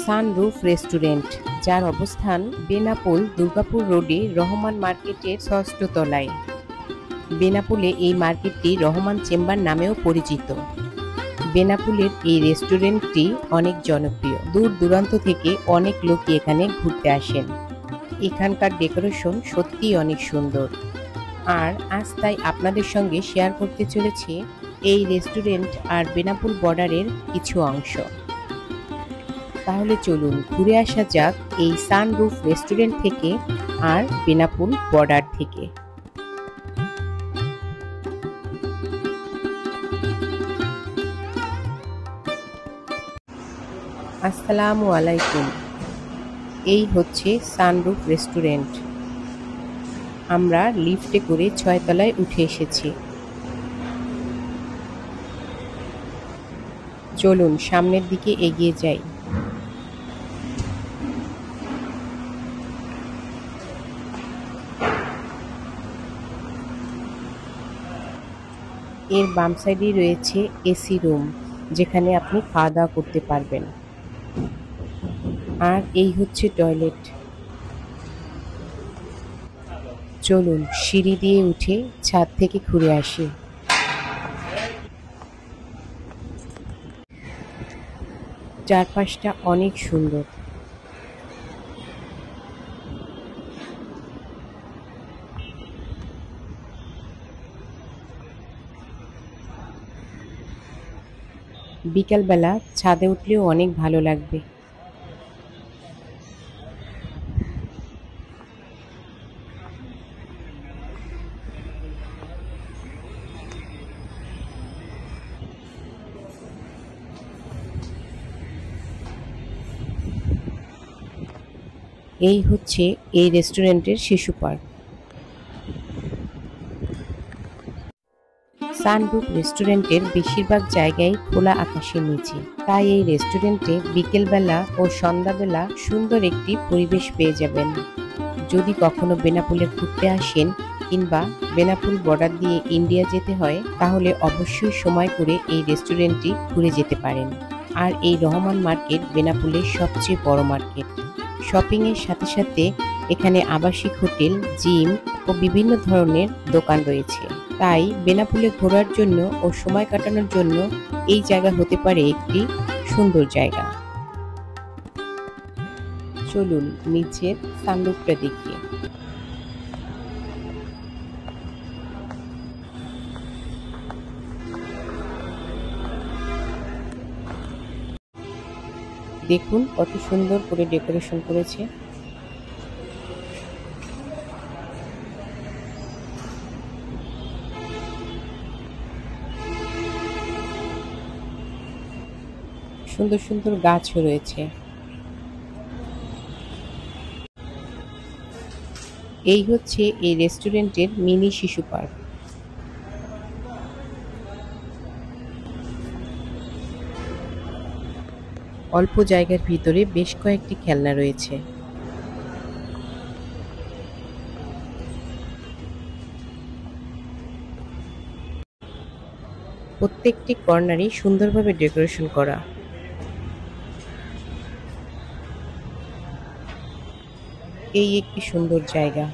Sunroof restaurant, যার অবস্থান বেনাপোল দুর্গাপুর রোডে রহমান মার্কেটের ৬ষ্ঠ তলায়। বেনাপোলে এই মার্কেটটি রহমান চেম্বার নামেও পরিচিত। বেনাপোলের এই রেস্টুরেন্টটি অনেক জনপ্রিয়। দূর দূরান্ত থেকে অনেক লোকই এখানে ঘুরতে আসেন। এখানকার ডেকোরেশন সত্যিই অনেক সুন্দর। আর আজ তাই আপনাদের সঙ্গে শেয়ার করতে চলেছি এই রেস্টুরেন্ট আর বেনাপোল বর্ডারের কিছু অংশ। তাহলে চলুন ঘুরে আসা যাক এই সানরুফ রেস্টুরেন্ট থেকে আর বেনাপোল বর্ডার থেকে। আসসালামু আলাইকুম। এই হচ্ছে সানরুফ রেস্টুরেন্ট। আমরা লিফটে করে ৬ তলায় উঠে এসেছি। চলুন সামনের দিকে এগিয়ে যাই। এর বাম সাইডে রয়েছে এসি রুম, যেখানে আপনি খাওয়া দাওয়া করতে পারবেন। আর এই হচ্ছে টয়লেট। চলুন সিঁড়ি দিয়ে উঠে ছাদ থেকে ঘুরে আসি। চারপাশটা অনেক সুন্দর। বিকালবেলা ছাদে উঠলেও অনেক ভালো লাগবে। এই হচ্ছে এই রেস্টুরেন্টের শিশু পার্ক। সানরুফ রেস্টুরেন্টের বেশিরভাগ জায়গায় খোলা আকাশের নিচে, তাই এই রেস্টুরেন্টে বিকেলবেলা ও সন্ধ্যাবেলা সুন্দর একটি পরিবেশ পেয়ে যাবেন। যদি কখনো বেনাপোলে ঘুরতে আসেন কিংবা বেনাপোল বর্ডার দিয়ে ইন্ডিয়া যেতে হয়, তাহলে অবশ্যই সময় করে এই রেস্টুরেন্টটি ঘুরে যেতে পারেন। আর এই রহমান মার্কেট বেনাপোলের সবচেয়ে বড় মার্কেট। শপিংয়ের সাথে সাথে এখানে আবাসিক হোটেল, জিম ও বিভিন্ন ধরনের দোকান রয়েছে। তাই বেনাপোলে ঘোরার জন্য ও সময় কাটানোর জন্য এই জায়গা হতে পারে একটি সুন্দর জায়গা। চলুন নিচের সানরুফটা দেখি। দেখুন কত সুন্দর করে ডেকোরেশন করেছে। সুন্দর সুন্দর গাছও রয়েছে। এই হচ্ছে এই রেস্টুরেন্টের মিনি শিশু পার্ক। অল্প জায়গার ভিতরে বেশ কয়েকটি খেলনা রয়েছে। প্রত্যেকটি কর্নারই সুন্দরভাবে ডেকোরেশন করা। এই একটি সুন্দর জায়গা,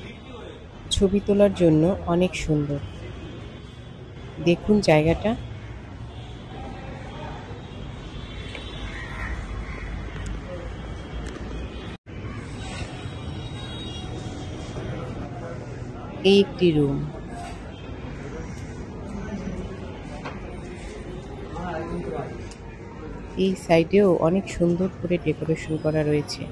ছবি তোলার জন্য অনেক সুন্দর। দেখুন জায়গাটা। এই একটি রুম। এই সাইডেও অনেক সুন্দর করে ডেকোরেশন করা রয়েছে।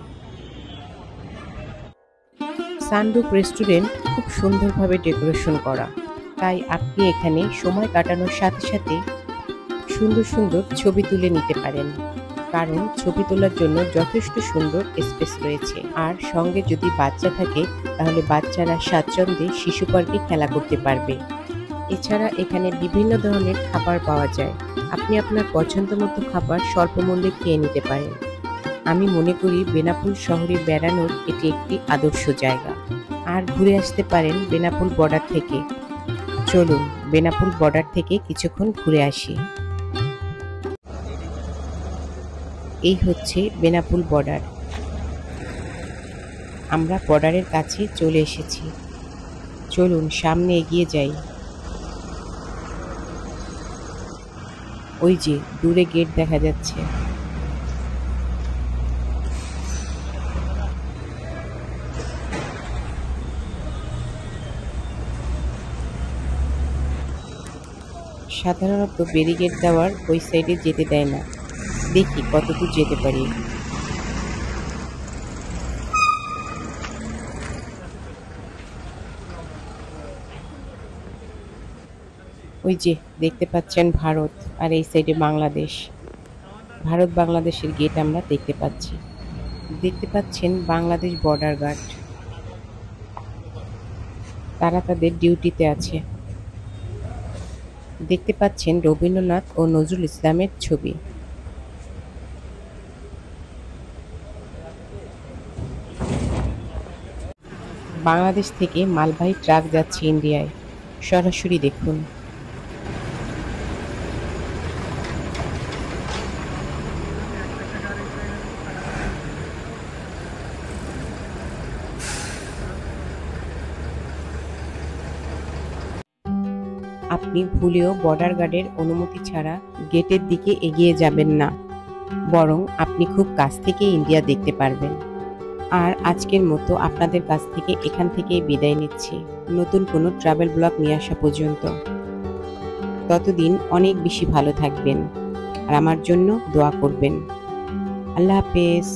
সানরুফ রেস্টুরেন্ট খুব সুন্দরভাবে ডেকোরেশন করা, তাই আপনি এখানে সময় কাটানোর সাথে সাথে সুন্দর সুন্দর ছবি তুলে নিতে পারেন। কারণ ছবি তোলার জন্য যথেষ্ট সুন্দর স্পেস রয়েছে। আর সঙ্গে যদি বাচ্চা থাকে, তাহলে বাচ্চারা স্বাচ্ছন্দ্যে শিশু পার্কে খেলা করতে পারবে। এছাড়া এখানে বিভিন্ন ধরনের খাবার পাওয়া যায়। আপনি আপনার পছন্দ মতো খাবার স্বল্প মূল্যে খেয়ে নিতে পারেন। আমি মনে করি বেনাপোল শহরে বেড়ানোর এটি একটি আদর্শ জায়গা। আর ঘুরে আসতে পারেন বেনাপোল বর্ডার থেকে। চলুন বেনাপোল বর্ডার থেকে কিছুক্ষণ ঘুরে আসি। এই হচ্ছে বেনাপোল বর্ডার। আমরা বর্ডারের কাছে চলে এসেছি। চলুন সামনে এগিয়ে যাই। ওই যে দূরে গেট দেখা যাচ্ছে। সাধারণত ব্যারিকেড দেওয়ার ওই সাইডে যেতে দেয় না। দেখি কতদূর যেতে পারি। ওই যে দেখতে পাচ্ছেন ভারত, আর এই সাইডে বাংলাদেশ। ভারত বাংলাদেশের গেট আমরা দেখতে পাচ্ছি। দেখতে পাচ্ছেন বাংলাদেশ বর্ডার গার্ড, তারা তাদের ডিউটিতে আছে। দেখতে পাচ্ছেন রবীন্দ্রনাথ ও নজরুল ইসলামের ছবি। বাংলাদেশ থেকে মালবাহী ট্রাক যাচ্ছে ইন্ডিয়ায়, সরাসরি দেখুন। আপনি ভুলেও বর্ডার গার্ডের অনুমতি ছাড়া গেটের দিকে এগিয়ে যাবেন না, বরং আপনি খুব কাছ থেকে ইন্ডিয়া দেখতে পারবেন। আর আজকের মতো আপনাদের কাছ থেকে এখান থেকেই বিদায় নিচ্ছি, নতুন কোনো ট্রাভেল ব্লগ নিয়ে আসা পর্যন্ত। ততদিন অনেক বেশি ভালো থাকবেন আর আমার জন্য দোয়া করবেন। আল্লাহ হাফেজ।